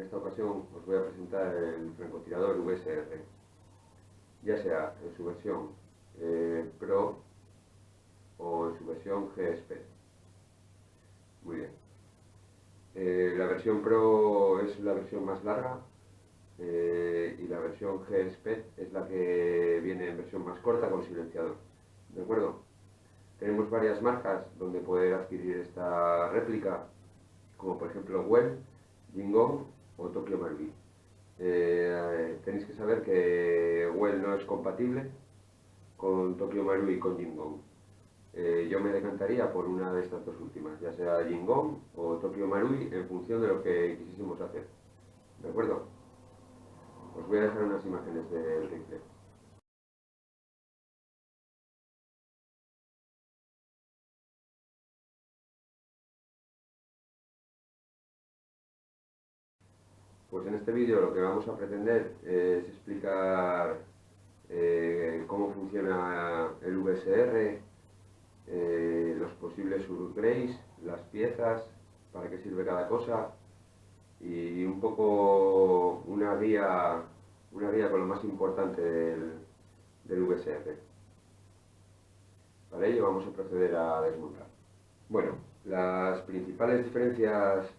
esta ocasión os voy a presentar el francotirador VSR, ya sea en su versión Pro o en su versión G-Spec. Muy bien. La versión Pro es la versión más larga y la versión G-Spec es la que viene en versión más corta con silenciador. ¿De acuerdo? Tenemos varias marcas donde poder adquirir esta réplica, como por ejemplo Well, Jingong o Tokyo Marui. Tenéis que saber que Well no es compatible con Tokyo Marui y con Jingong. Yo me decantaría por una de estas dos últimas, ya sea Jingong o Tokyo Marui, en función de lo que quisiésemos hacer. ¿De acuerdo? Os voy a dejar unas imágenes del rifle. Pues en este vídeo lo que vamos a pretender es explicar cómo funciona el VSR, los posibles upgrades, las piezas, para qué sirve cada cosa y un poco una guía con lo más importante del VSR. Para ello vamos a proceder a desmontar. Bueno, las principales diferencias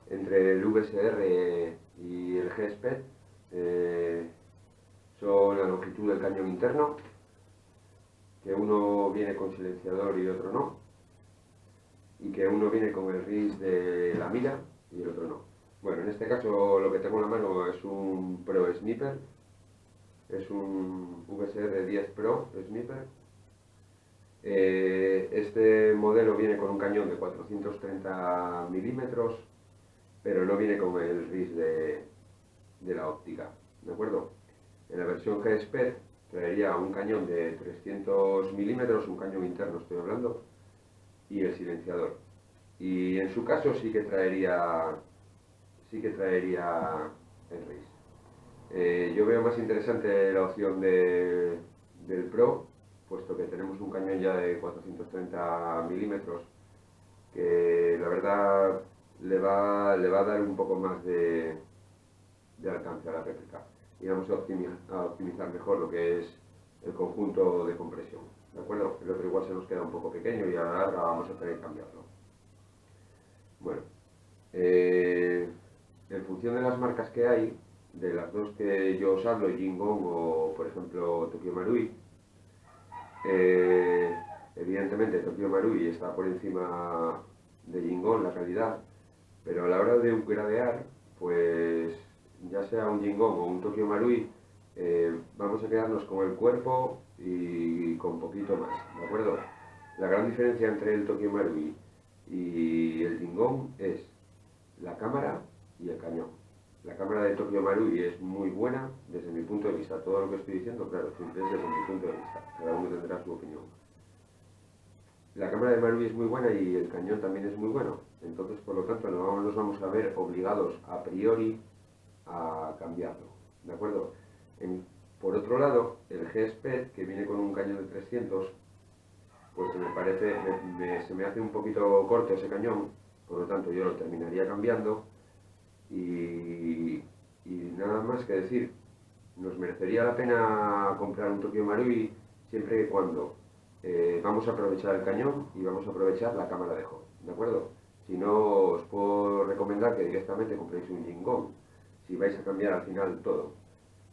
entre el VSR y el G-Spec son la longitud del cañón interno, que uno viene con silenciador y otro no, y que uno viene con el RIS de la mira y el otro no. Bueno, en este caso lo que tengo en la mano es un Pro Sniper, es un VSR 10 Pro Sniper. Este modelo viene con un cañón de 430 milímetros, pero no viene con el RIS de la óptica, ¿de acuerdo? En la versión G-Spec traería un cañón de 300 milímetros, un cañón interno estoy hablando, y el silenciador. Y en su caso sí que traería el RIS. Yo veo más interesante la opción del Pro, puesto que tenemos un cañón ya de 430 milímetros, que la verdad le va a dar un poco más de alcance a la réplica y vamos a optimizar mejor lo que es el conjunto de compresión, ¿de acuerdo? El otro igual se nos queda un poco pequeño y a la larga vamos a tener que cambiarlo. Bueno, en función de las marcas que hay, de las dos que yo os hablo, Jingong o por ejemplo Tokyo Marui, evidentemente Tokyo Marui está por encima de Jingong la calidad, pero a la hora de upgradear, pues ya sea un Jingong o un Tokyo Marui, vamos a quedarnos con el cuerpo y con poquito más, ¿de acuerdo? La gran diferencia entre el Tokyo Marui y el Jingong es la cámara y el cañón. La cámara de Tokyo Marui es muy buena desde mi punto de vista. Todo lo que estoy diciendo, claro, siempre es desde mi punto de vista. Cada uno tendrá su opinión. La cámara de Marui es muy buena y el cañón también es muy bueno. Entonces, por lo tanto, no nos vamos a ver obligados a priori a cambiarlo. ¿De acuerdo? Por otro lado, el G-Spec, que viene con un cañón de 300, pues me parece, se me hace un poquito corto ese cañón, por lo tanto yo lo terminaría cambiando y nada más que decir. Nos merecería la pena comprar un Tokyo Marui siempre y cuando vamos a aprovechar el cañón y vamos a aprovechar la cámara de HOD, ¿de acuerdo? Si no, os puedo recomendar que directamente compréis un Jingong, si vais a cambiar al final todo.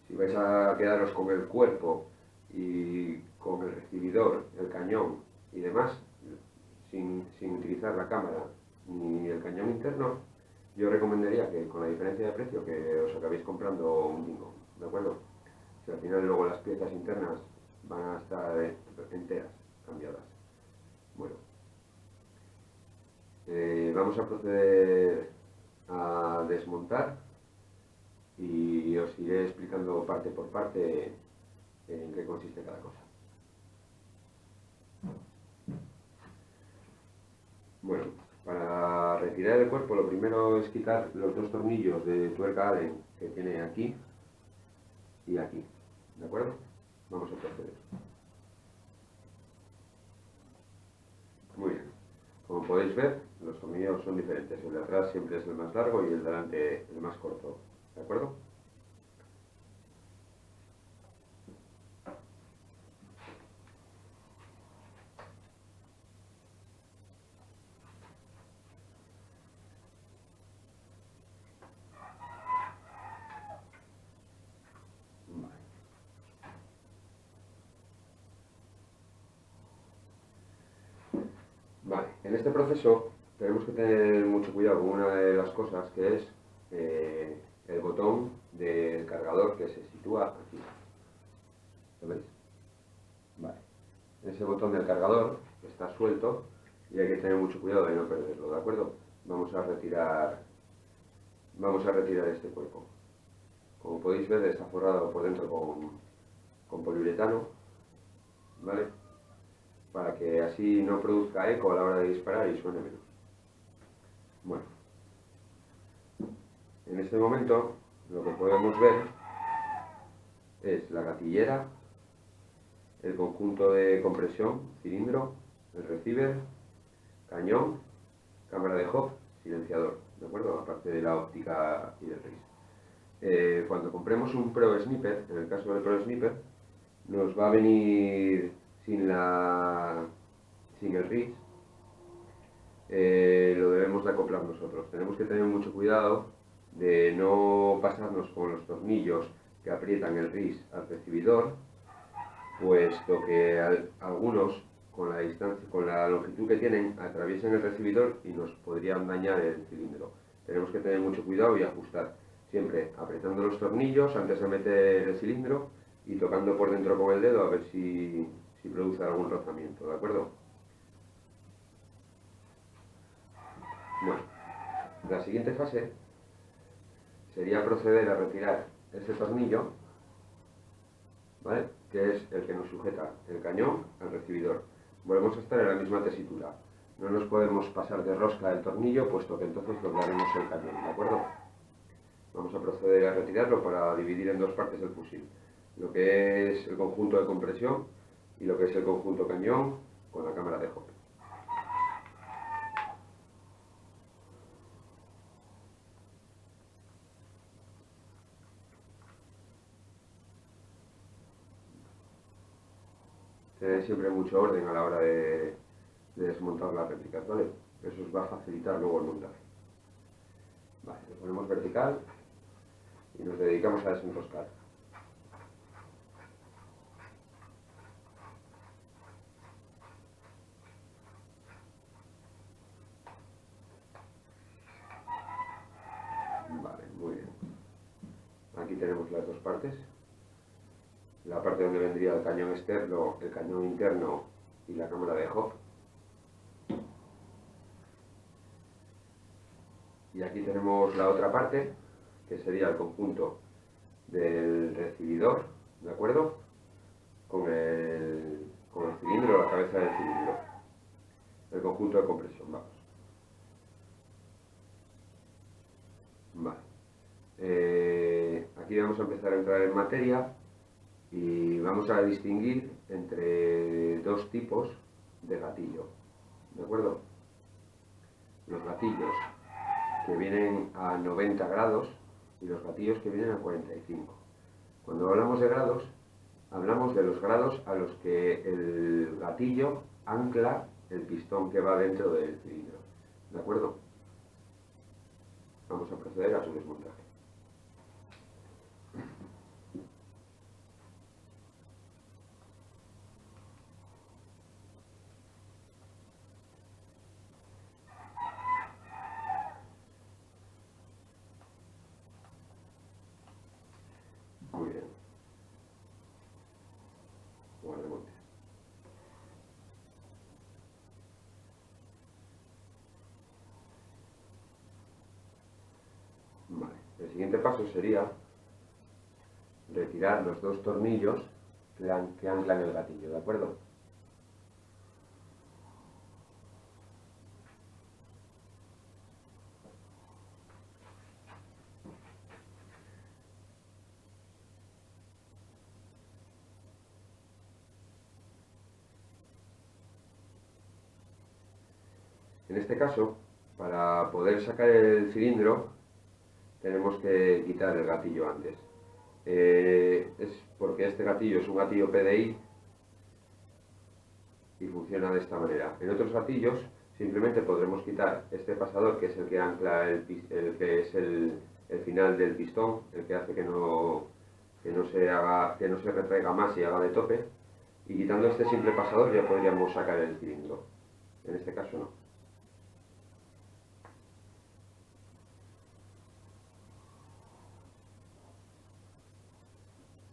Si vais a quedaros con el cuerpo y con el recibidor, el cañón y demás, sin utilizar la cámara ni el cañón interno, yo recomendaría que con la diferencia de precio que os acabéis comprando un Jingong, ¿de acuerdo? Si al final luego las piezas internas van a estar enteras, cambiadas. Bueno, vamos a proceder a desmontar y os iré explicando parte por parte en qué consiste cada cosa. Bueno, para retirar el cuerpo lo primero es quitar los dos tornillos de tuerca Allen que tiene aquí y aquí, ¿de acuerdo? Vamos a proceder. Muy bien. Como podéis ver, los tornillos son diferentes. El de atrás siempre es el más largo y el de delante el más corto. ¿De acuerdo? Vale. Vale. En este proceso tenemos que tener mucho cuidado con una de las cosas que es el botón del cargador que se sitúa aquí. ¿Lo veis? Vale. Ese botón del cargador está suelto y hay que tener mucho cuidado de no perderlo, ¿de acuerdo? Vamos a retirar este cuerpo. Como podéis ver, está forrado por dentro con poliuretano, ¿vale? Para que así no produzca eco a la hora de disparar y suene menos. Bueno, en este momento lo que podemos ver es la gatillera, el conjunto de compresión, cilindro, el receiver, cañón, cámara de Hop, silenciador, ¿de acuerdo? Aparte de la óptica y del RIS. Cuando compremos un Pro Sniper, en el caso del Pro Sniper, nos va a venir sin el RIS, lo debemos de acoplar nosotros. Tenemos que tener mucho cuidado de no pasarnos con los tornillos que aprietan el RIS al recibidor, puesto que algunos con la distancia, con la longitud que tienen, atraviesan el recibidor y nos podrían dañar el cilindro. Tenemos que tener mucho cuidado y ajustar, siempre apretando los tornillos antes de meter el cilindro y tocando por dentro con el dedo a ver si produce algún rozamiento, ¿de acuerdo? Bueno, la siguiente fase sería proceder a retirar este tornillo, ¿vale? Que es el que nos sujeta el cañón al recibidor. Volvemos a estar en la misma tesitura. No nos podemos pasar de rosca el tornillo, puesto que entonces doblaremos el cañón, ¿de acuerdo? Vamos a proceder a retirarlo para dividir en dos partes el fusil. Lo que es el conjunto de compresión y lo que es el conjunto cañón con la cámara de Hop. Tener siempre mucho orden a la hora de desmontar las réplicas, ¿vale? Eso os va a facilitar luego el montaje. Vale, lo ponemos vertical y nos dedicamos a desenroscar. Vale, muy bien. Aquí tenemos las dos partes. La parte donde vendría el cañón externo, el cañón interno y la cámara de Hop. Y aquí tenemos la otra parte, que sería el conjunto del recibidor, ¿de acuerdo? Con el cilindro, la cabeza del cilindro. El conjunto de compresión, vamos. Vale. Aquí vamos a empezar a entrar en materia y vamos a distinguir entre dos tipos de gatillo, ¿de acuerdo? Los gatillos que vienen a 90 grados y los gatillos que vienen a 45. Cuando hablamos de grados, hablamos de los grados a los que el gatillo ancla el pistón que va dentro del cilindro, ¿de acuerdo? Vamos a proceder a su desmontaje. Muy bien. Guardemontes. Vale. El siguiente paso sería retirar los dos tornillos que anclan el gatillo, ¿de acuerdo? En este caso, para poder sacar el cilindro, tenemos que quitar el gatillo antes. Es porque este gatillo es un gatillo PDI y funciona de esta manera. En otros gatillos simplemente podremos quitar este pasador, que es el que ancla el que es el final del pistón, el que hace que no se retraiga más y haga de tope, y quitando este simple pasador ya podríamos sacar el cilindro. En este caso no.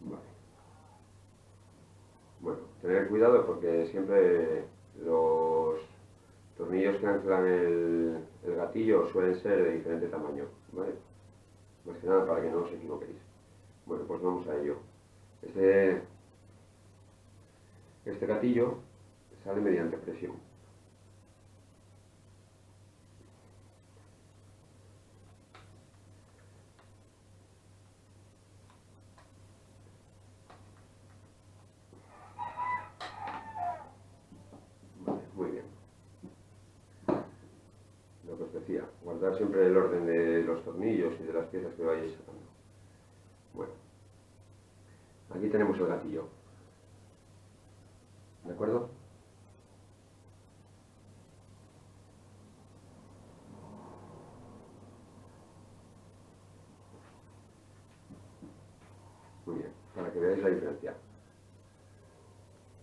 Vale. Bueno, tener cuidado porque siempre los tornillos que anclan el gatillo suelen ser de diferente tamaño, ¿vale? Más que nada para que no os equivoquéis. Bueno, pues vamos a ello. Este gatillo sale mediante presión. Vale, muy bien. Lo que os decía, guardar siempre el orden de los tornillos y de las piezas que vayáis sacando. Bueno, aquí tenemos el gatillo. ¿De acuerdo? Muy bien, para que veáis la diferencia.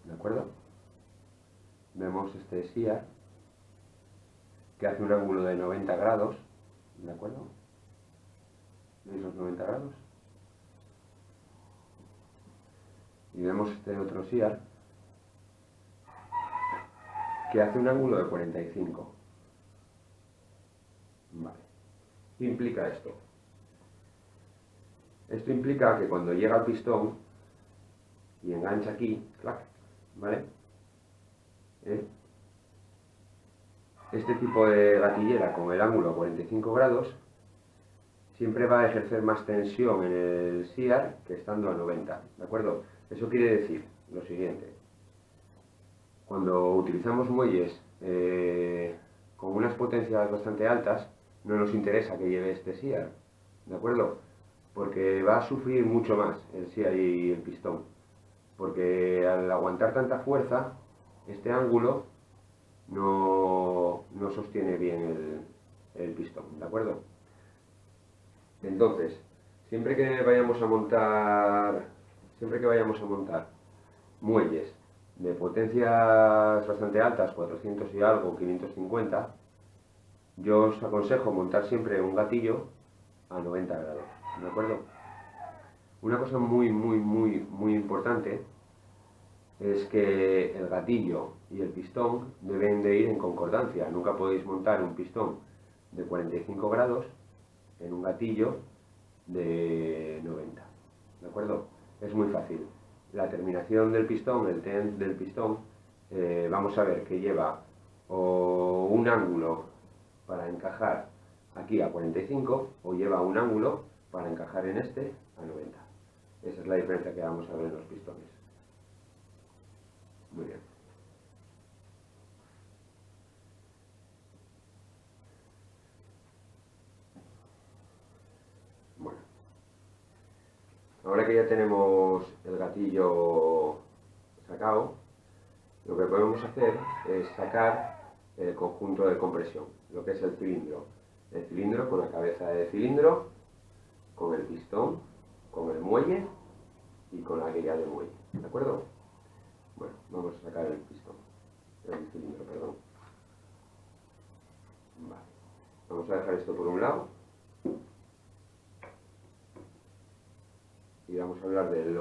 ¿De acuerdo? Vemos este SIAR que hace un ángulo de 90 grados. ¿De acuerdo? ¿Veis los 90 grados? Y vemos este otro SIAR que hace un ángulo de 45. Vale. ¿Qué implica esto? Esto implica que cuando llega al pistón y engancha aquí, clac, ¿vale? Este tipo de gatillera con el ángulo a 45 grados siempre va a ejercer más tensión en el SIAR que estando a 90, ¿de acuerdo? Eso quiere decir lo siguiente: cuando utilizamos muelles con unas potencias bastante altas, no nos interesa que lleve este SIAR, ¿de acuerdo? Porque va a sufrir mucho más el SIAR y el pistón, porque al aguantar tanta fuerza, este ángulo no sostiene bien el pistón, ¿de acuerdo? Entonces, siempre que vayamos a montar muelles de potencias bastante altas, 400 y algo, 550, yo os aconsejo montar siempre un gatillo a 90 grados, ¿de acuerdo? Una cosa muy importante es que el gatillo y el pistón deben de ir en concordancia. Nunca podéis montar un pistón de 45 grados en un gatillo de 90, ¿de acuerdo? Es muy fácil. La terminación del pistón, el ten del pistón, vamos a ver que lleva o un ángulo para encajar aquí a 45 o lleva un ángulo para encajar en este a 90. Esa es la diferencia que vamos a ver en los pistones. Muy bien. Bueno. Ahora que ya tenemos el gatillo sacado, lo que podemos hacer es sacar el conjunto de compresión, lo que es el cilindro. El cilindro con la cabeza de cilindro, con el pistón, con el muelle y con la guía de muelle. ¿De acuerdo? Bueno, vamos a sacar el cilindro, perdón. Vale. Vamos a dejar esto por un lado. Y vamos a hablar del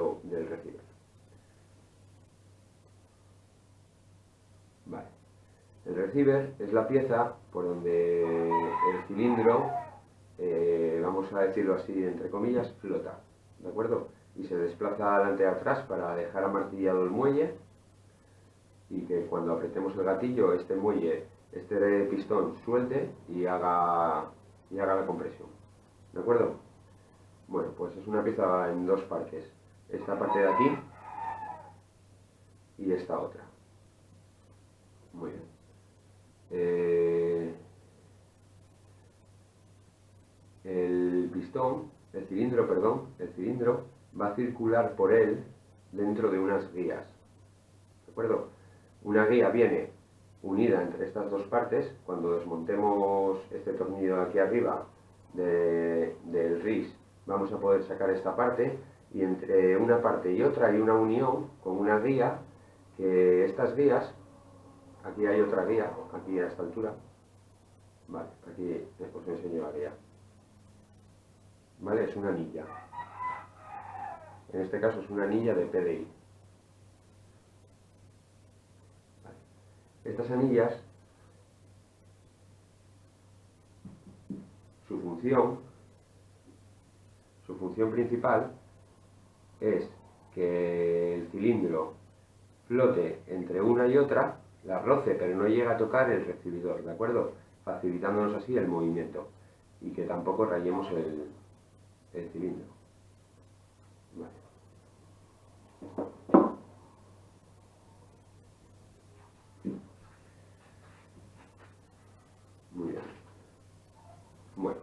receiver. Vale. El receiver es la pieza por donde el cilindro, vamos a decirlo así, entre comillas, flota, ¿de acuerdo? Y se desplaza adelante y atrás para dejar amartillado el muelle y que cuando apretemos el gatillo, este pistón suelte y haga la compresión, ¿de acuerdo? Bueno, pues es una pieza en dos partes, esta parte de aquí y esta otra. Muy bien. el cilindro, perdón, va a circular por él dentro de unas guías, ¿de acuerdo? Una guía viene unida entre estas dos partes. Cuando desmontemos este tornillo aquí arriba del RIS, vamos a poder sacar esta parte, y entre una parte y otra hay una unión con una guía, que estas guías, aquí hay otra guía, aquí a esta altura, vale, aquí os enseño la guía, vale, es una anilla, en este caso es una anilla de PDI. Vale. Estas anillas, su función principal es que el cilindro flote entre una y otra, la roce pero no llega a tocar el recibidor, ¿de acuerdo? Facilitándonos así el movimiento, y que tampoco rayemos el cilindro. Vale. Muy bien. Bueno,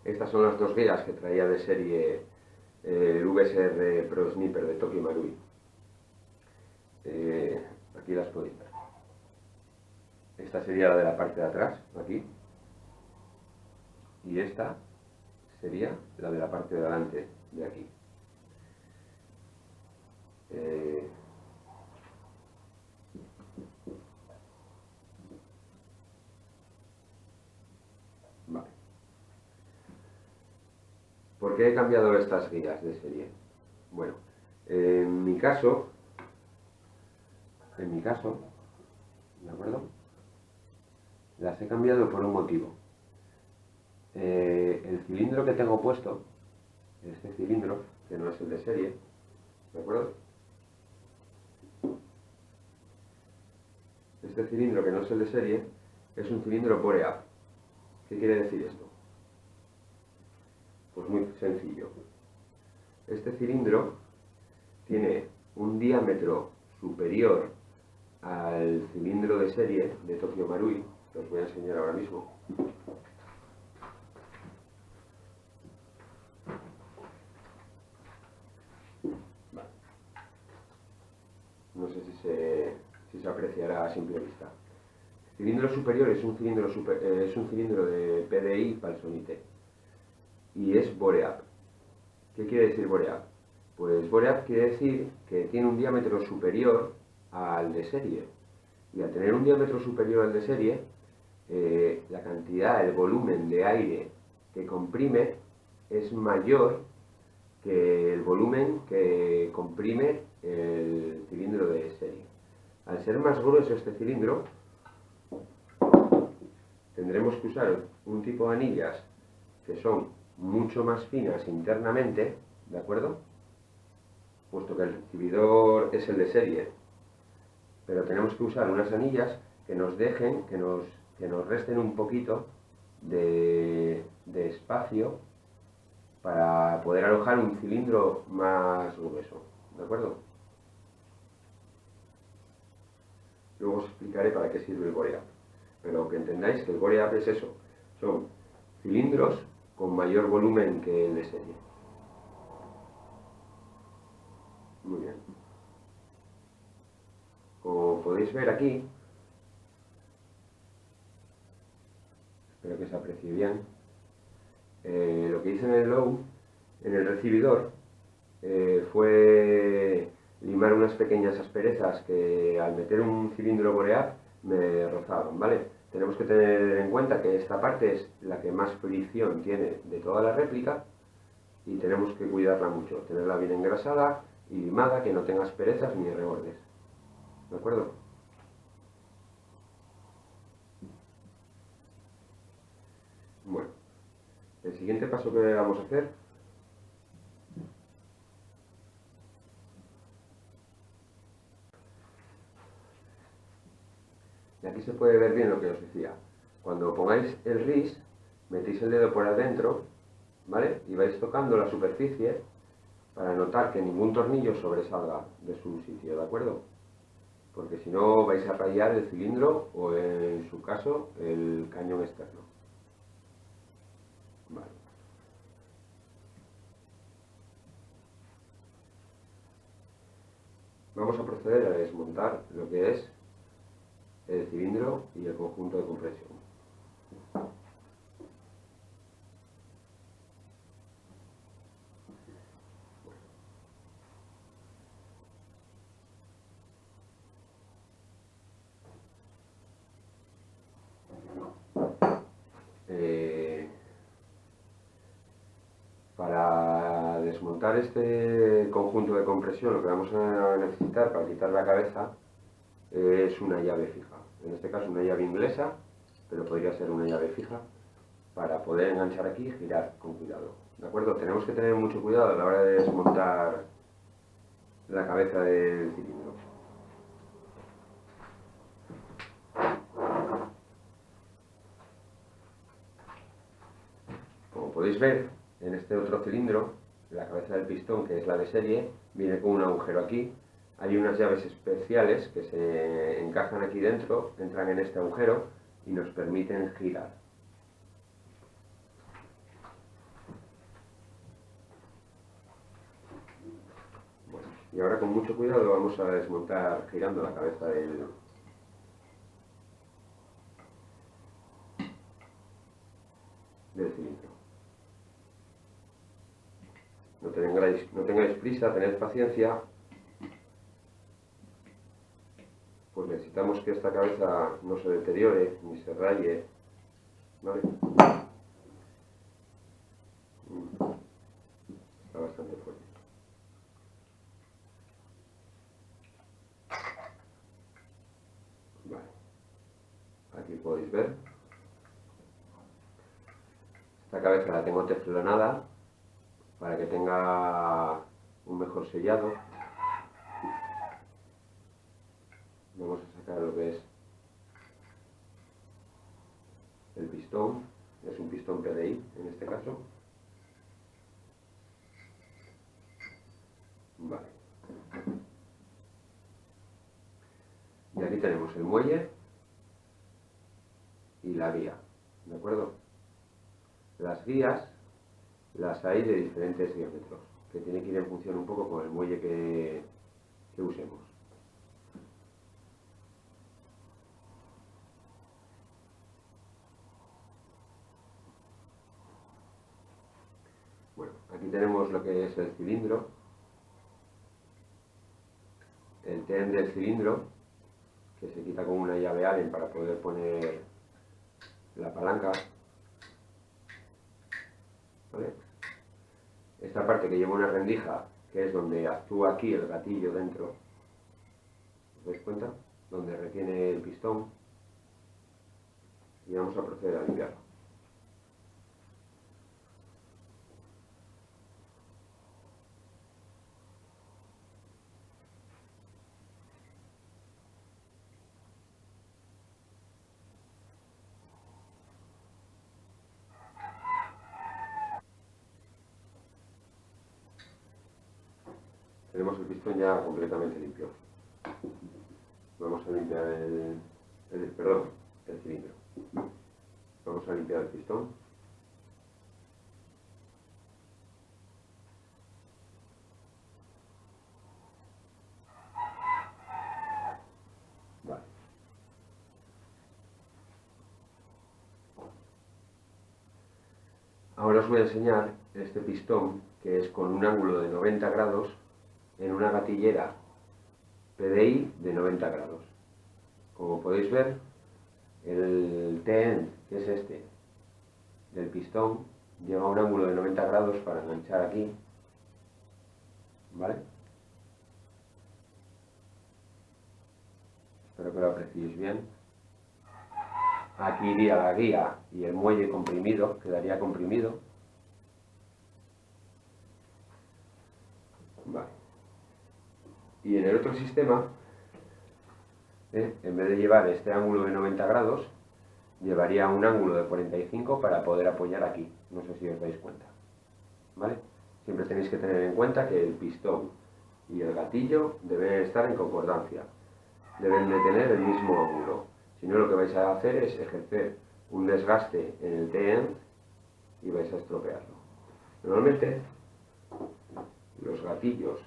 estas son las dos guías que traía de serie el VSR Pro Sniper de Tokyo Marui. Aquí las podéis ver. Esta sería la de la parte de atrás, aquí. Y esta sería la de la parte de adelante, de aquí. Vale. ¿Por qué he cambiado estas guías de serie? Bueno, en mi caso, ¿de acuerdo? Las he cambiado por un motivo. El cilindro que tengo puesto, este cilindro, que no es el de serie, ¿de acuerdo? Este cilindro que no es el de serie es un cilindro bore-up. ¿Qué quiere decir esto? Pues muy sencillo. Este cilindro tiene un diámetro superior al cilindro de serie de Tokyo Marui, que os voy a enseñar ahora mismo. Vale. No sé si se apreciará a simple vista. El cilindro superior es un cilindro de PDI Palsonite y es bore-up. ¿Qué quiere decir bore-up? Pues bore-up quiere decir que tiene un diámetro superior al de serie, y al tener un diámetro superior al de serie, la cantidad, el volumen de aire que comprime es mayor que el volumen que comprime el cilindro de serie. Al ser más grueso este cilindro, tendremos que usar un tipo de anillas que son mucho más finas internamente, ¿de acuerdo? Puesto que el recibidor es el de serie, pero tenemos que usar unas anillas que nos dejen, que nos resten un poquito de espacio para poder alojar un cilindro más grueso, ¿de acuerdo? Luego os explicaré para qué sirve el bore-up, pero que entendáis que el bore-up es eso, son cilindros con mayor volumen que el de serie. Muy bien. Como podéis ver aquí, espero que se aprecie bien, lo que hice en el low, en el recibidor, fue limar unas pequeñas asperezas que al meter un cilindro bore-up me rozaron, ¿vale? Tenemos que tener en cuenta que esta parte es la que más fricción tiene de toda la réplica, y tenemos que cuidarla mucho, tenerla bien engrasada y limada, que no tenga asperezas ni rebordes, ¿de acuerdo? Bueno, el siguiente paso que vamos a hacer y aquí se puede ver bien lo que os decía. Cuando pongáis el RIS, metéis el dedo por adentro, ¿vale? Y vais tocando la superficie para notar que ningún tornillo sobresalga de su sitio, ¿de acuerdo? Porque si no vais a rayar el cilindro o, en su caso, el cañón externo. Vale. vamos a proceder a desmontar lo que es el cilindro y el conjunto de compresión. Para desmontar este conjunto de compresión, lo que vamos a necesitar para quitar la cabeza es una llave fija. En este caso una llave inglesa, pero podría ser una llave fija, para poder enganchar aquí y girar con cuidado. ¿De acuerdo? Tenemos que tener mucho cuidado a la hora de desmontar la cabeza del cilindro. Como podéis ver, en este otro cilindro, la cabeza del pistón, que es la de serie, viene con un agujero aquí. Hay unas llaves especiales que se encajan aquí dentro, entran en este agujero y nos permiten girar. Bueno, y ahora con mucho cuidado vamos a desmontar girando la cabeza del cilindro. No tengáis prisa, tened paciencia, pues necesitamos que esta cabeza no se deteriore ni se raye, ¿vale? Está bastante fuerte. Vale. Aquí podéis ver. Esta cabeza la tengo teflonada para que tenga un mejor sellado. Vamos a sacar lo que es el pistón. Es un pistón PDI en este caso. Vale. Y aquí tenemos el muelle y la guía, ¿de acuerdo? Las guías las hay de diferentes diámetros, que tienen que ir en función un poco con el muelle que usemos. Bueno, aquí tenemos lo que es el cilindro, el TEN del cilindro, que se quita con una llave Allen para poder poner la palanca, ¿vale? Esta parte que lleva una rendija, que es donde actúa aquí el gatillo dentro, ¿os dais cuenta? Donde retiene el pistón, y vamos a proceder a limpiarlo. Tenemos el pistón ya completamente limpio. Vamos a limpiar el cilindro. Vamos a limpiar el pistón. Vale. Ahora os voy a enseñar este pistón, que es con un ángulo de 90 grados en una gatillera PDI de 90 grados. Como podéis ver, el T-end, que es este, del pistón, lleva un ángulo de 90 grados para enganchar aquí, ¿vale? Espero que lo apreciéis bien. Aquí iría la guía y el muelle comprimido, quedaría comprimido. Vale. Y en el otro sistema, en vez de llevar este ángulo de 90 grados, llevaría un ángulo de 45 para poder apoyar aquí. No sé si os dais cuenta, ¿vale? Siempre tenéis que tener en cuenta que el pistón y el gatillo deben estar en concordancia. Deben de tener el mismo ángulo. Si no, lo que vais a hacer es ejercer un desgaste en el T-end y vais a estropearlo. Normalmente, los gatillos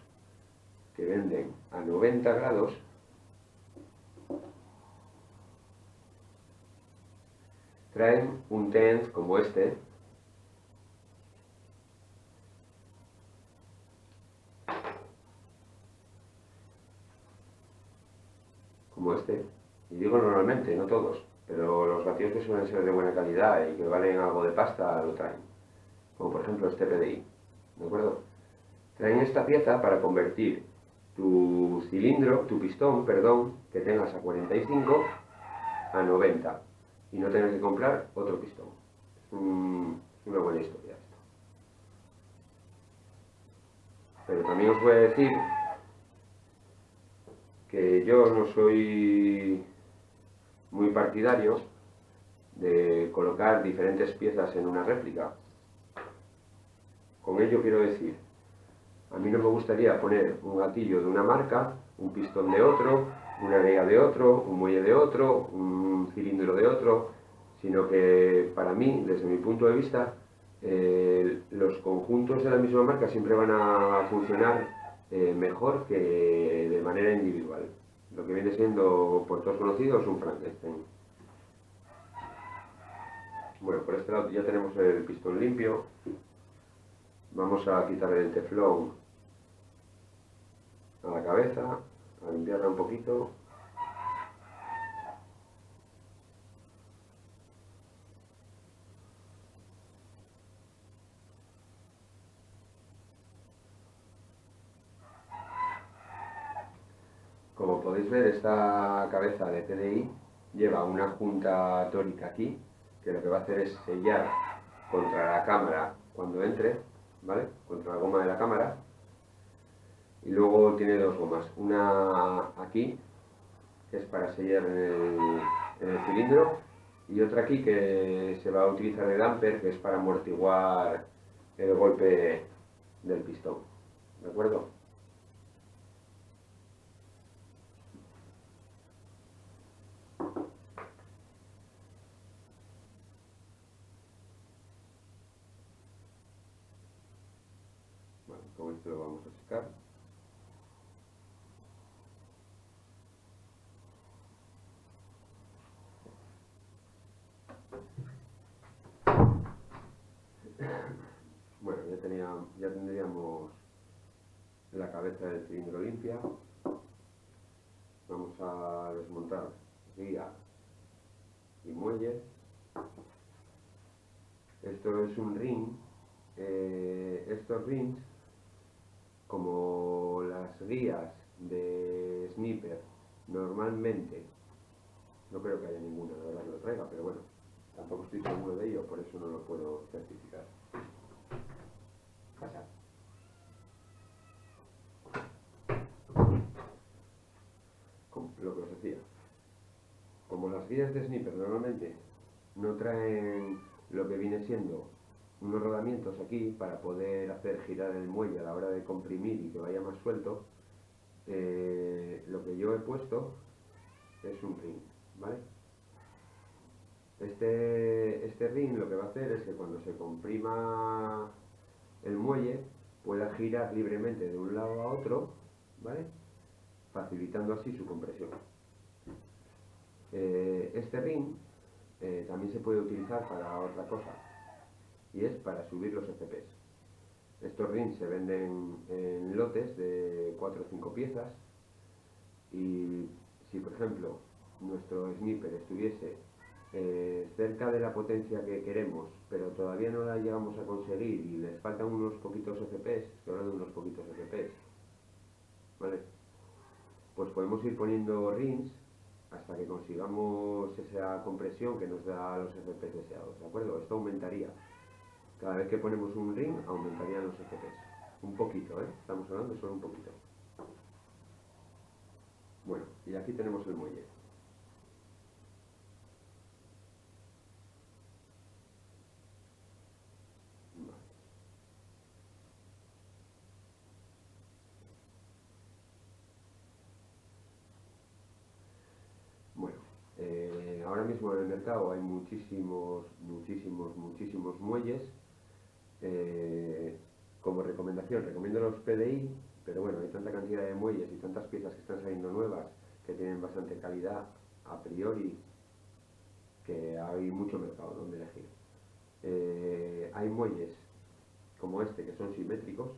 que venden a 90 grados, traen un TENS como este, y digo normalmente, no todos, pero los vacíos que suelen ser de buena calidad y que valen algo de pasta lo traen, como por ejemplo este PDI, ¿de acuerdo? Traen esta pieza para convertir tu cilindro, tu pistón, perdón, que tengas a 45 a 90 y no tener que comprar otro pistón. Es una buena historia esto. Pero también os voy a decir que yo no soy muy partidario de colocar diferentes piezas en una réplica. Con ello quiero decir, a mí no me gustaría poner un gatillo de una marca, un pistón de otro, una guía de otro, un muelle de otro, un cilindro de otro, sino que para mí, desde mi punto de vista, los conjuntos de la misma marca siempre van a funcionar mejor que de manera individual. Lo que viene siendo, por todos conocidos, un Frankenstein. Bueno, por este lado ya tenemos el pistón limpio. Vamos a quitarle el teflón a la cabeza, a limpiarla un poquito. Como podéis ver, esta cabeza de PDI lleva una junta tórica aquí, que lo que va a hacer es sellar contra la cámara cuando entre, ¿vale? Contra la goma de la cámara. Y luego tiene dos gomas, una aquí, que es para sellar en el cilindro, y otra aquí que se va a utilizar de damper, que es para amortiguar el golpe del pistón, ¿de acuerdo? Bueno, con esto lo vamos a secar. Bueno, ya tendríamos la cabeza del cilindro limpia. Vamos a desmontar guía y muelle. Esto es un ring. Estos rings, como las guías de Sniper, normalmente, no creo que haya ninguna, la verdad, que lo traiga, pero bueno, tampoco estoy seguro de ello, por eso no lo puedo certificar. Pasar. Lo que os decía, como las guías de Sniper normalmente no traen lo que viene siendo unos rodamientos aquí para poder hacer girar el muelle a la hora de comprimir y que vaya más suelto, lo que yo he puesto es un ring, ¿vale? Este ring lo que va a hacer es que cuando se comprima el muelle pueda girar libremente de un lado a otro, ¿vale? Facilitando así su compresión. Este ring también se puede utilizar para otra cosa, y es para subir los FPs. Estos rings se venden en lotes de 4 o 5 piezas, y si por ejemplo nuestro sniper estuviese cerca de la potencia que queremos, pero todavía no la llegamos a conseguir y les faltan unos poquitos FPs, estoy hablando de unos poquitos FPs, ¿vale? Pues podemos ir poniendo rings hasta que consigamos esa compresión que nos da los FPs deseados, ¿de acuerdo? Esto aumentaría. Cada vez que ponemos un ring, aumentarían los FPs. Un poquito, ¿eh? Estamos hablando solo un poquito. Bueno, y aquí tenemos el muelle. Vale. Bueno, ahora mismo en el mercado hay muchísimos muelles. Como recomendación, recomiendo los PDI, pero bueno, hay tanta cantidad de muelles y tantas piezas que están saliendo nuevas que tienen bastante calidad a priori, que hay mucho mercado donde elegir. Hay muelles como este que son simétricos,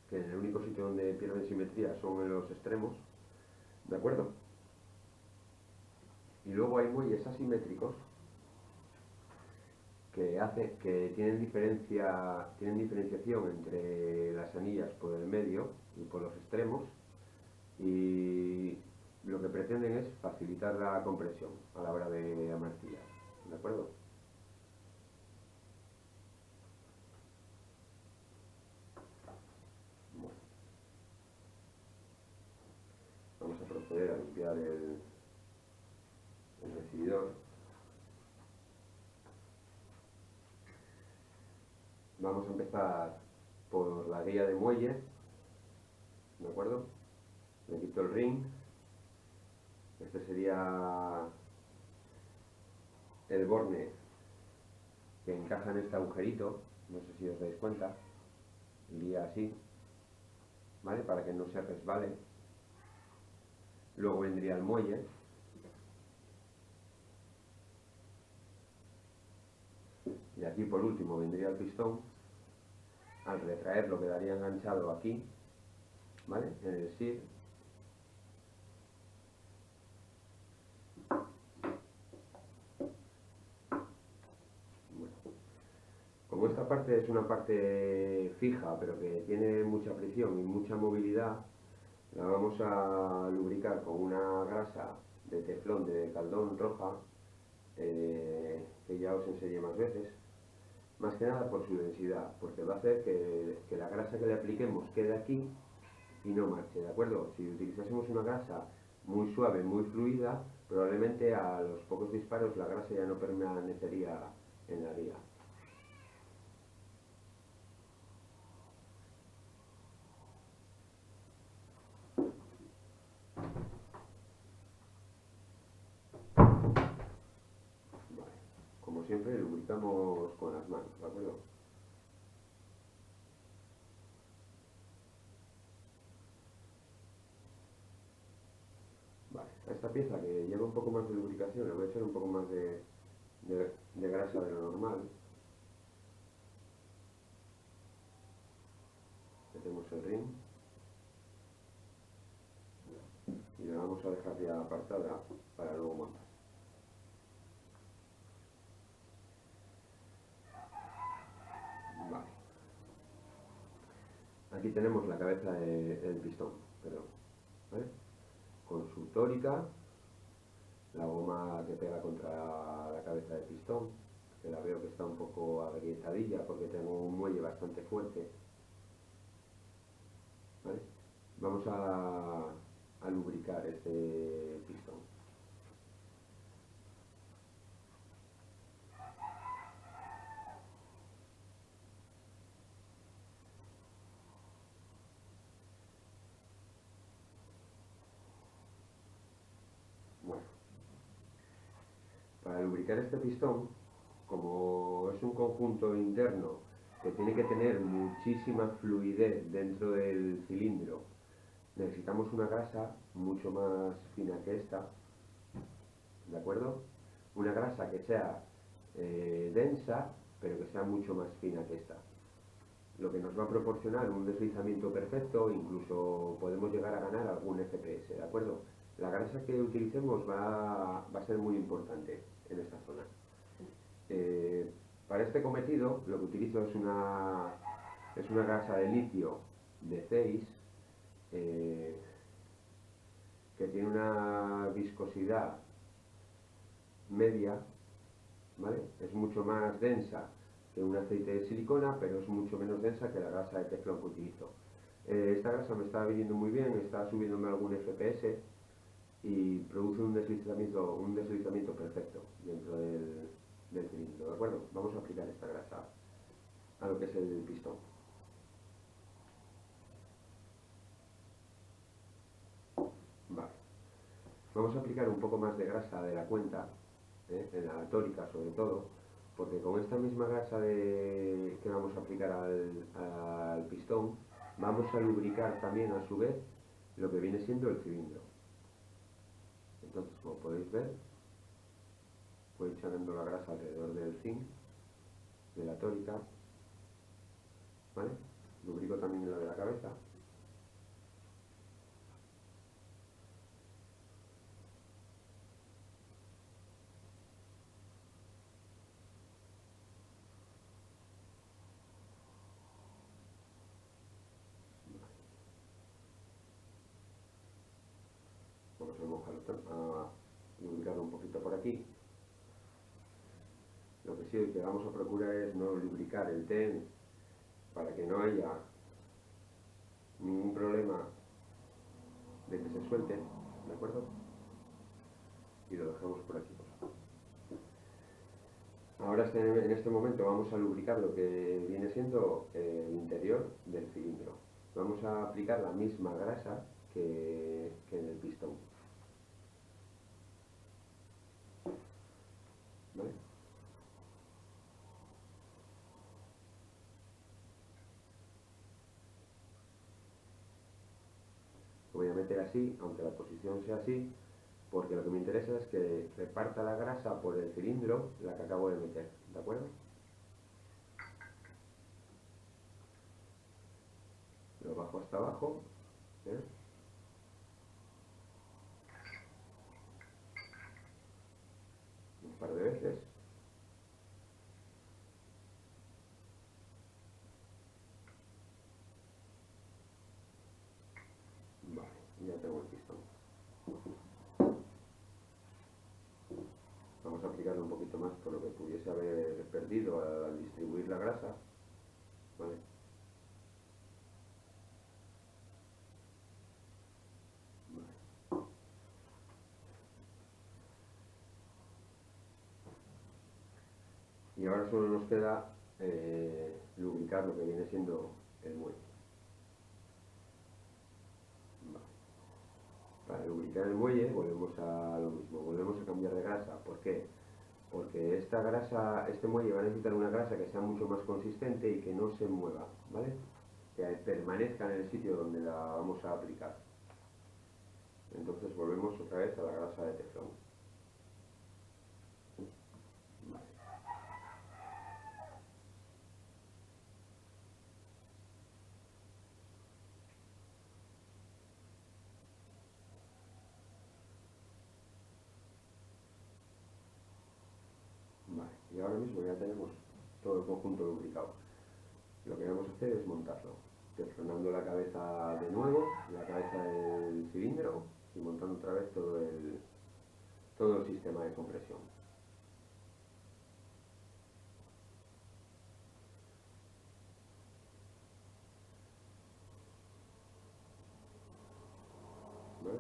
que en el único sitio donde pierden simetría son en los extremos, ¿de acuerdo? Y luego hay muelles asimétricos que tienen diferenciación entre las anillas por el medio y por los extremos, y lo que pretenden es facilitar la compresión a la hora de amartillar, ¿de acuerdo? Bueno, vamos a proceder a limpiar el recibidor. Vamos a empezar por la guía de muelle, ¿de acuerdo? Le quito el ring. Este sería el borne que encaja en este agujerito, no sé si os dais cuenta, iría así, ¿vale? Para que no se resbale. Luego vendría el muelle, y aquí por último vendría el pistón. Al retraerlo quedaría enganchado aquí, ¿vale? En el SIR. Bueno, como esta parte es una parte fija, pero que tiene mucha fricción y mucha movilidad, la vamos a lubricar con una grasa de teflón de Caldón roja, que ya os enseñé más veces. Más que nada por su densidad, porque va a hacer que la grasa que le apliquemos quede aquí y no marche, ¿de acuerdo? Si utilizásemos una grasa muy suave, muy fluida, probablemente a los pocos disparos la grasa ya no permanecería en la guía. Vale. Como siempre, lubricamos con las manos, ¿de acuerdo? Vale. A esta pieza que lleva un poco más de lubricación le voy a echar un poco más de grasa de lo normal. Metemos el ring y la vamos a dejar ya apartada para luego montar. Vale. Aquí tenemos la cabeza del pistón, perdón, ¿vale? Con su tórica, la goma que pega contra la cabeza del pistón, que la veo que está un poco agrietadilla porque tengo un muelle bastante fuerte, ¿vale? Vamos a lubricar este pistón. Bueno, para lubricar este pistón, como es un conjunto interno que tiene que tener muchísima fluidez dentro del cilindro, necesitamos una grasa mucho más fina que esta, ¿de acuerdo? Una grasa que sea densa, pero que sea mucho más fina que esta. Lo que nos va a proporcionar un deslizamiento perfecto, incluso podemos llegar a ganar algún FPS, ¿de acuerdo? La grasa que utilicemos va a ser muy importante en esta zona. Para este cometido lo que utilizo es una grasa de litio de 6, que tiene una viscosidad media, ¿vale? Es mucho más densa que un aceite de silicona, pero es mucho menos densa que la grasa de teflón que utilizo. Esta grasa me está viniendo muy bien, está subiéndome algún FPS y produce un deslizamiento perfecto dentro del cilindro, ¿de acuerdo? Vamos a aplicar esta grasa a lo que es el pistón. Vale. Vamos a aplicar un poco más de grasa de la cuenta, en la tórica sobre todo, porque con esta misma grasa que vamos a aplicar al pistón, vamos a lubricar también a su vez lo que viene siendo el cilindro. Entonces, como podéis ver, voy echando la grasa alrededor del zinc, de la tórica, ¿vale? Lubrico también la de la cabeza. Vamos a lubricarlo un poquito por aquí. Lo que sí que vamos a procurar es no lubricar el TEN para que no haya ningún problema de que se suelte, ¿de acuerdo? Y lo dejamos por aquí. Ahora en este momento vamos a lubricar lo que viene siendo el interior del cilindro. Vamos a aplicar la misma grasa que en el pistón. ¿Vale? Lo voy a meter así, aunque la posición sea así, porque lo que me interesa es que reparta la grasa por el cilindro, la que acabo de meter, ¿de acuerdo? Lo bajo hasta abajo, ¿eh? Un par de veces. Vale, ya tengo el pistón. Vamos a aplicarlo un poquito más por lo que pudiese haber perdido al distribuir la grasa, ¿vale? Y ahora solo nos queda lubricar lo que viene siendo el muelle. Vale. Para lubricar el muelle volvemos a lo mismo, volvemos a cambiar de grasa. ¿Por qué? Porque esta grasa, este muelle va a necesitar una grasa que sea mucho más consistente y que no se mueva, ¿vale? Que permanezca en el sitio donde la vamos a aplicar. Entonces volvemos otra vez a la grasa de teflón. Vale. Vale. Y ahora mismo ya tenemos todo el conjunto lubricado. Lo que vamos a hacer es montarlo, teflonando la cabeza de nuevo, la cabeza del cilindro y montando otra vez todo el sistema de compresión. ¿Vale?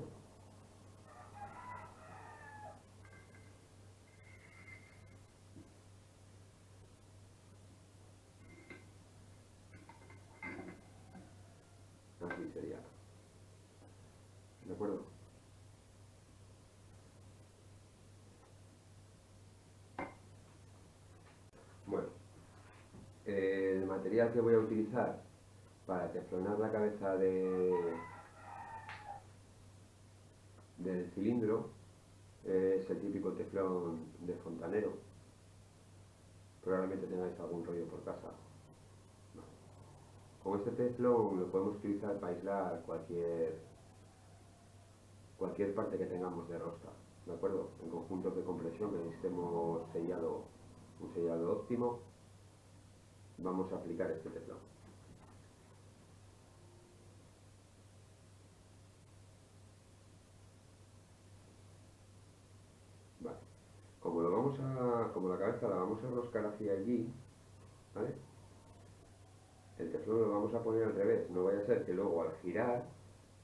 Así sería. ¿De acuerdo? Bueno, el material que voy a utilizar para teflonar la cabeza del cilindro es el típico teflón de fontanero. Probablemente tengáis algún rollo por casa. No. Con este teflón lo podemos utilizar para aislar cualquier parte que tengamos de rosca, ¿de acuerdo? En conjuntos de compresión que necesitemos un sellado óptimo, vamos a aplicar este teflón. Vale. Como la cabeza la vamos a enroscar hacia allí, ¿vale? El teflón lo vamos a poner al revés, no vaya a ser que luego al girar,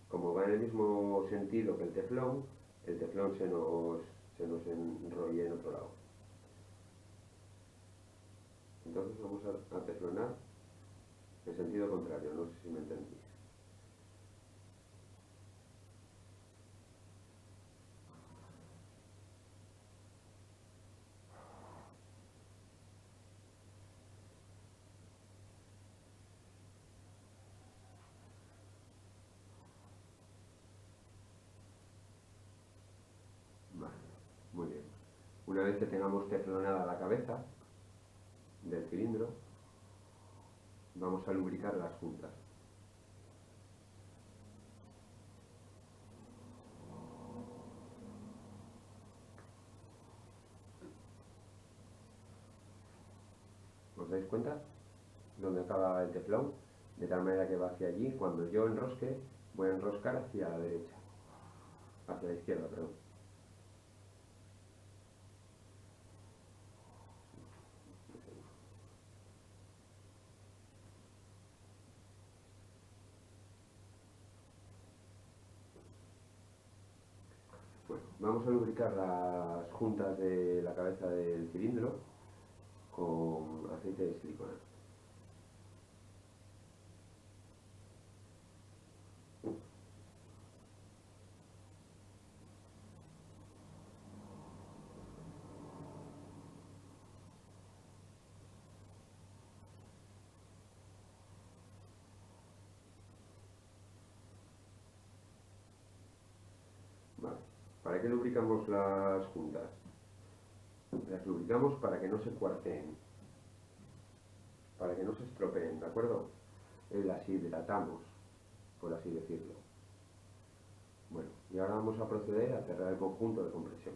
como va en el mismo sentido que el teflón se nos enrolle en otro lado. Entonces vamos a teflonar en sentido contrario, no sé si me entendéis. Una vez que tengamos teflonada la cabeza del cilindro, vamos a lubricar las juntas. ¿Os dais cuenta? Donde acaba el teflón, de tal manera que va hacia allí. Cuando yo enrosque, voy a enroscar hacia la derecha, hacia la izquierda, perdón. Bueno, vamos a lubricar las juntas de la cabeza del cilindro con aceite de silicona. Vale. ¿Para qué lubricamos las juntas? Las lubricamos para que no se cuarteen, para que no se estropeen, ¿de acuerdo? Las hidratamos, por así decirlo. Bueno, y ahora vamos a proceder a cerrar el conjunto de compresión.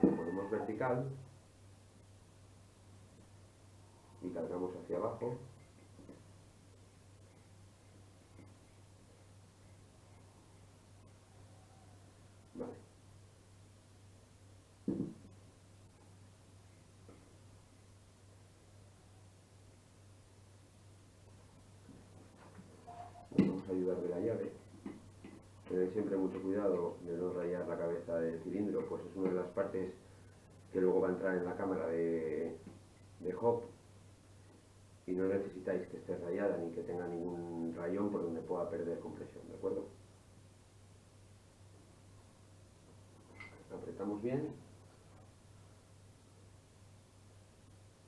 Lo ponemos vertical y cargamos hacia abajo. Vale. Nos vamos a ayudar de la llave. Tened siempre mucho cuidado de no rayar la cabeza del cilindro, pues es una de las partes que luego va a entrar en la cámara de hop, y no necesitáis que esté rayada ni que tenga ningún rayón por donde pueda perder compresión, ¿de acuerdo? Apretamos bien,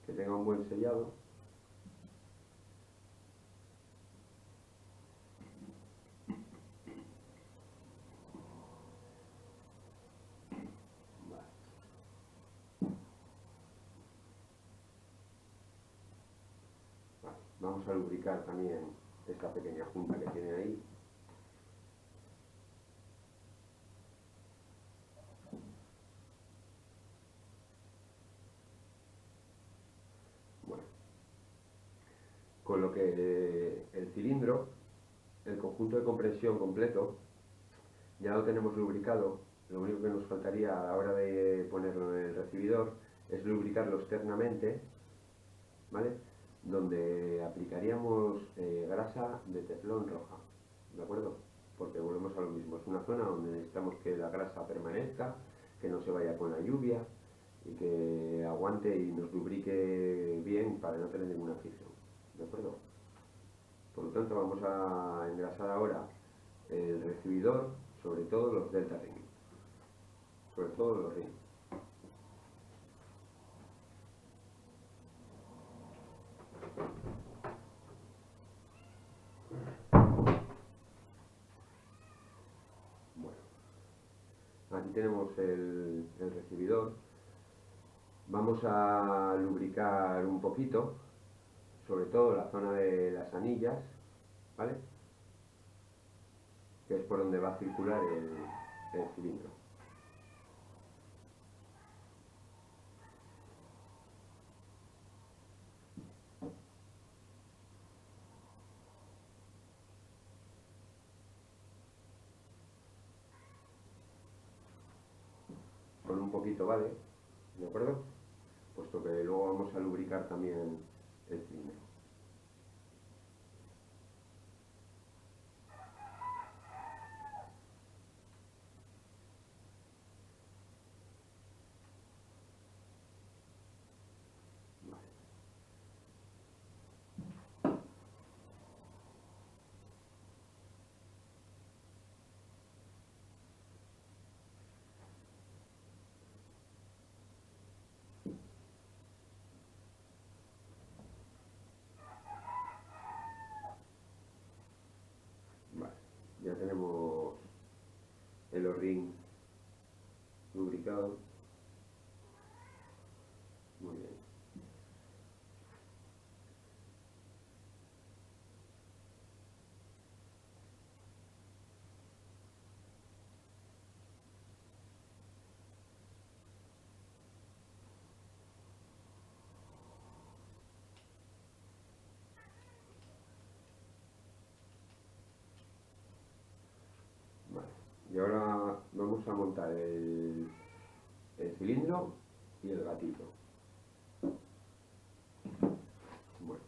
que tenga un buen sellado. Vamos a lubricar también esta pequeña junta que tiene ahí. Bueno, con lo que el cilindro, el conjunto de compresión completo, ya lo tenemos lubricado. Lo único que nos faltaría a la hora de ponerlo en el recibidor es lubricarlo externamente, ¿vale? Donde aplicaríamos grasa de teflón roja, ¿de acuerdo? Porque volvemos a lo mismo, es una zona donde necesitamos que la grasa permanezca, que no se vaya con la lluvia y que aguante y nos lubrique bien para no tener ninguna fricción, ¿de acuerdo? Por lo tanto vamos a engrasar ahora el recibidor, sobre todo los delta ring, sobre todo los ring. Aquí tenemos el recibidor. Vamos a lubricar un poquito, sobre todo la zona de las anillas, ¿vale? Que es por donde va a circular el cilindro. Con un poquito vale, ¿de acuerdo? Puesto que luego vamos a lubricar también el cilindro. vamos a montar el cilindro y el gatillo. Bueno,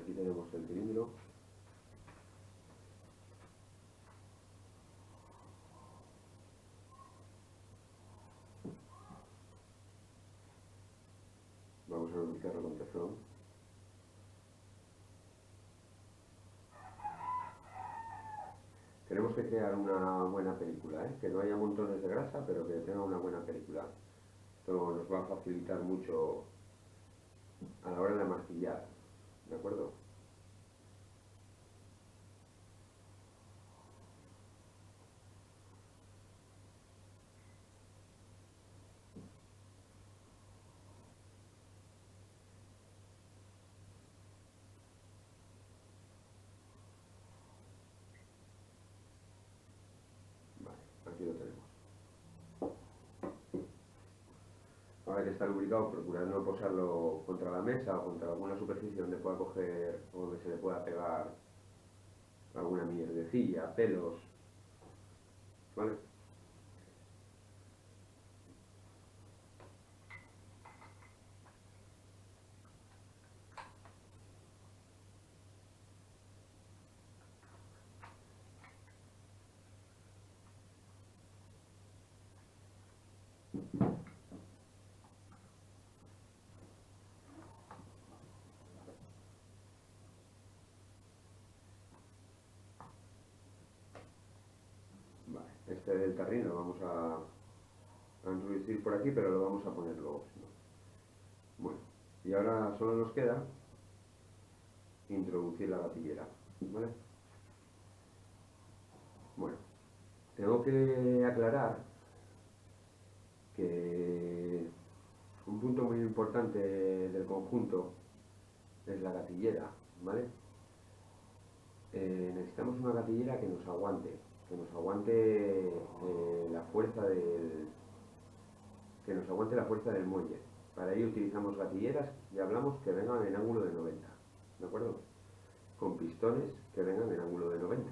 aquí tenemos el cilindro. Vamos a lubricarlo con teflón. Tenemos que crear una buena película, que no haya montones de grasa, pero que tenga una buena película. Esto nos va a facilitar mucho a la hora de martillar, ¿de acuerdo? Vale, aquí lo tenemos. Ahora que está lubricado, procurar no posarlo contra la mesa o contra alguna superficie donde pueda coger o donde se le pueda pegar alguna mierdecilla, pelos, ¿vale? Vale, este del tarrino lo vamos a introducir por aquí, pero lo vamos a poner luego. Bueno, y ahora solo nos queda introducir la gatillera, ¿vale? Bueno, tengo que aclarar que un punto muy importante del conjunto es la gatillera, ¿vale? Necesitamos una gatillera que nos aguante la fuerza la fuerza del muelle. Para ello utilizamos gatilleras, ya hablamos, que vengan en ángulo de 90, ¿de acuerdo? Con pistones que vengan en ángulo de 90.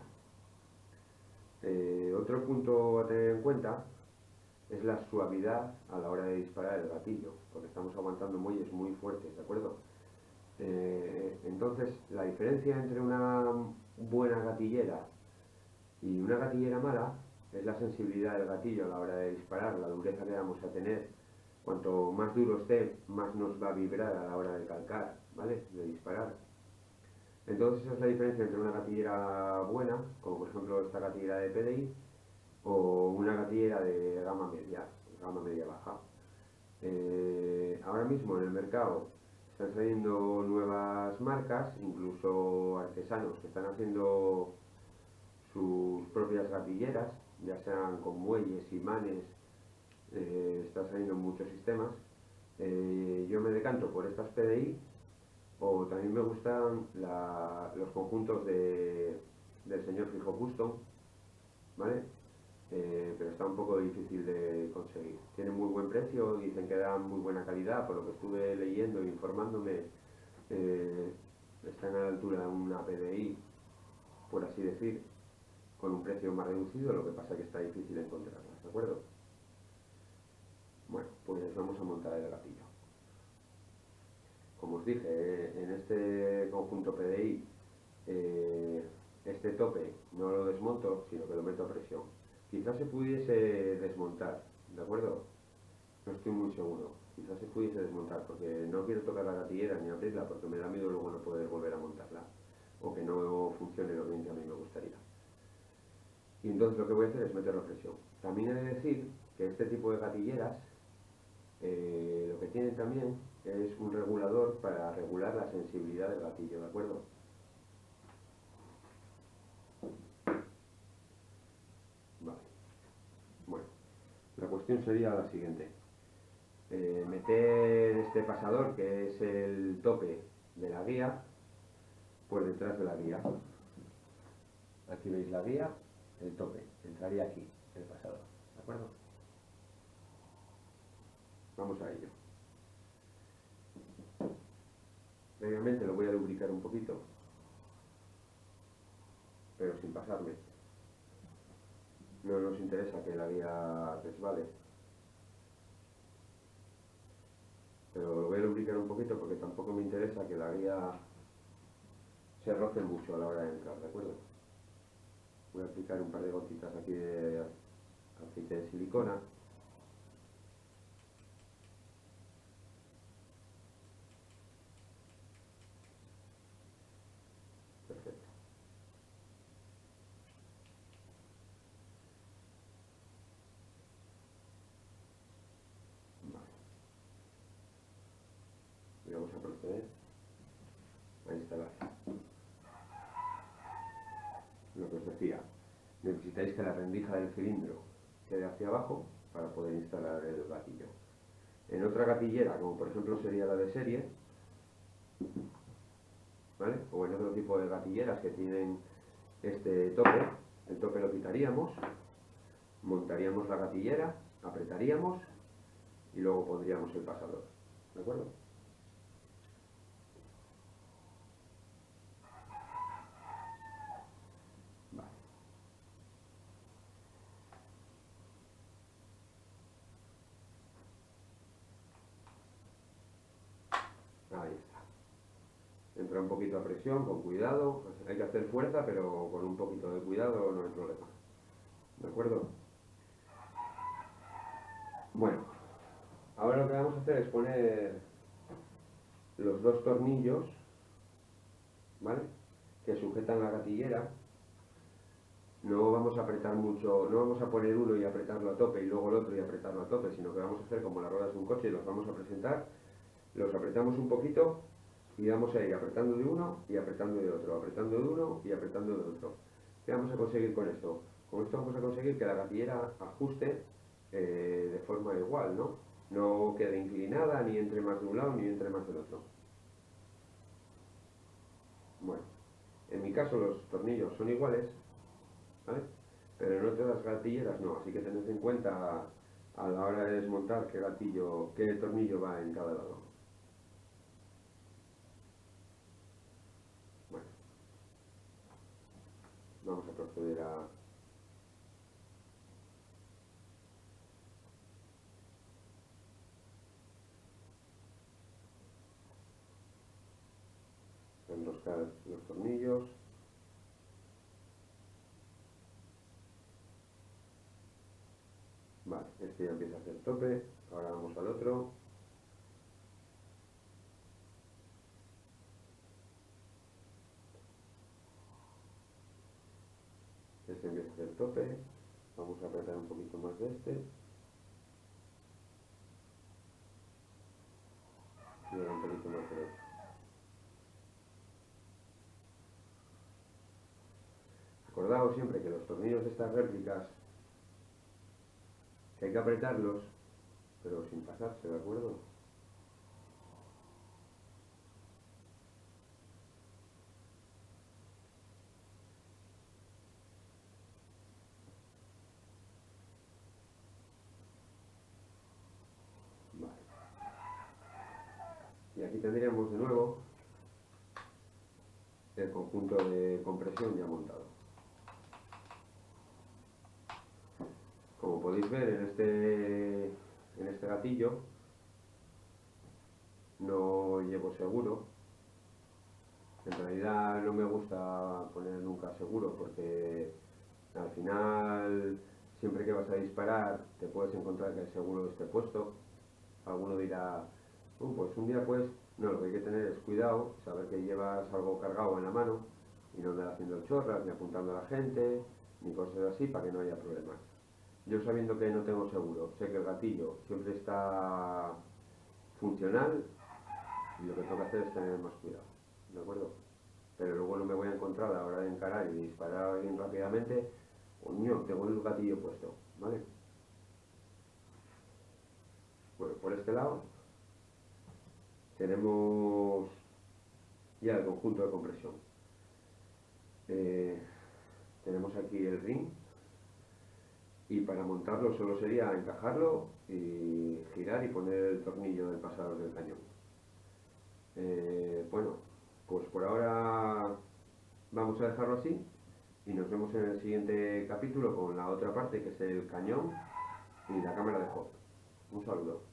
Otro punto a tener en cuenta es la suavidad a la hora de disparar el gatillo, porque estamos aguantando muelles muy fuertes, ¿de acuerdo? Entonces, la diferencia entre una buena gatillera y una gatillera mala es la sensibilidad del gatillo a la hora de disparar, la dureza que vamos a tener. Cuanto más duro esté, más nos va a vibrar a la hora de calcar, ¿vale? De disparar. Entonces esa es la diferencia entre una gatillera buena, como por ejemplo esta gatillera de PDI, o una gatillera de gama media baja. Ahora mismo en el mercado están saliendo nuevas marcas, incluso artesanos que están haciendo sus propias gatilleras, ya sean con muelles, imanes, están saliendo muchos sistemas. Yo me decanto por estas PDI, o también me gustan los conjuntos del señor Fijo Custom, ¿vale? Pero está un poco difícil de conseguir. Tienen muy buen precio, dicen que dan muy buena calidad, por lo que estuve leyendo e informándome, están a la altura de una PDI, por así decir, con un precio más reducido, lo que pasa que está difícil encontrarlas, ¿de acuerdo? Bueno, pues vamos a montar el gatillo. Como os dije, en este conjunto PDI, este tope no lo desmonto, sino que lo meto a presión. Quizás se pudiese desmontar, ¿de acuerdo? No estoy muy seguro. Quizás se pudiese desmontar, porque no quiero tocar la gatillera ni abrirla, porque me da miedo luego no poder volver a montarla, o que no funcione lo bien que a mí me gustaría. Y entonces lo que voy a hacer es meterlo a presión. También he de decir que este tipo de gatilleras, lo que tienen también es un regulador para regular la sensibilidad del gatillo, ¿de acuerdo? Vale. Bueno, la cuestión sería la siguiente. Meter este pasador, que es el tope de la guía, por detrás de la guía. Aquí veis la guía, el tope. Entraría aquí, el pasador, ¿de acuerdo? Vamos a ello. Previamente lo voy a lubricar un poquito, pero sin pasarme. no nos interesa que la guía resbale. Pero lo voy a lubricar un poquito porque tampoco me interesa que la guía se roce mucho a la hora de entrar, ¿de acuerdo? Voy a aplicar un par de gotitas aquí de aceite de silicona. Perfecto. Vale. Y vamos a proceder a instalar. Lo que os decía, necesitáis que la rendija del cilindro quede hacia abajo para poder instalar el gatillo. En otra gatillera, como por ejemplo sería la de serie, ¿vale? O en otro tipo de gatilleras que tienen este tope, el tope lo quitaríamos, montaríamos la gatillera, apretaríamos y luego pondríamos el pasador, ¿de acuerdo? Vale. Ahí está. Entra un poquito a presión, con cuidado, hay que hacer fuerza, pero con un poquito de cuidado no hay problema, ¿de acuerdo? Bueno, ahora lo que vamos a hacer es poner los dos tornillos, ¿vale?, que sujetan la gatillera. No vamos a apretar mucho, no vamos a poner uno y apretarlo a tope y luego el otro y apretarlo a tope, sino que vamos a hacer como las ruedas de un coche y los vamos a presentar, los apretamos un poquito y vamos a ir apretando de uno y apretando de otro, apretando de uno y apretando de otro. ¿Qué vamos a conseguir con esto? Con esto vamos a conseguir que la gatillera ajuste de forma igual, ¿no? No quede inclinada, ni entre más de un lado ni entre más del otro. Bueno, en mi caso los tornillos son iguales, ¿vale? Pero en otras gatilleras no, así que tened en cuenta a la hora de desmontar qué tornillo va en cada lado. Bueno, vamos a proceder a enroscar los tornillos. Vale, este ya empieza a hacer tope, ahora vamos al otro. Este empieza a hacer tope, vamos a apretar un poquito más de este. Y ahora un poquito más del otro. Acordaos siempre que los tornillos de estas réplicas, que hay que apretarlos, pero sin pasarse, ¿de acuerdo? Vale. Y aquí tendríamos de nuevo el conjunto de compresión ya montado. Como podéis ver en este gatillo no llevo seguro. En realidad no me gusta poner nunca seguro porque al final siempre que vas a disparar te puedes encontrar que el seguro esté puesto. Alguno dirá, pues un día pues, no, lo que hay que tener es cuidado, saber que llevas algo cargado en la mano y no andar haciendo chorras, ni apuntando a la gente, ni cosas así para que no haya problemas. Yo sabiendo que no tengo seguro, sé que el gatillo siempre está funcional y lo que tengo que hacer es tener más cuidado, ¿de acuerdo? Pero luego no me voy a encontrar a la hora de encarar y disparar a alguien rápidamente, coño, tengo el gatillo puesto, ¿vale? Bueno, por este lado tenemos ya el conjunto de compresión. Tenemos aquí el ring y para montarlo solo sería encajarlo y girar y poner el tornillo del pasador del cañón. Bueno, pues por ahora vamos a dejarlo así y nos vemos en el siguiente capítulo con la otra parte que es el cañón y la cámara de Hop. Un saludo.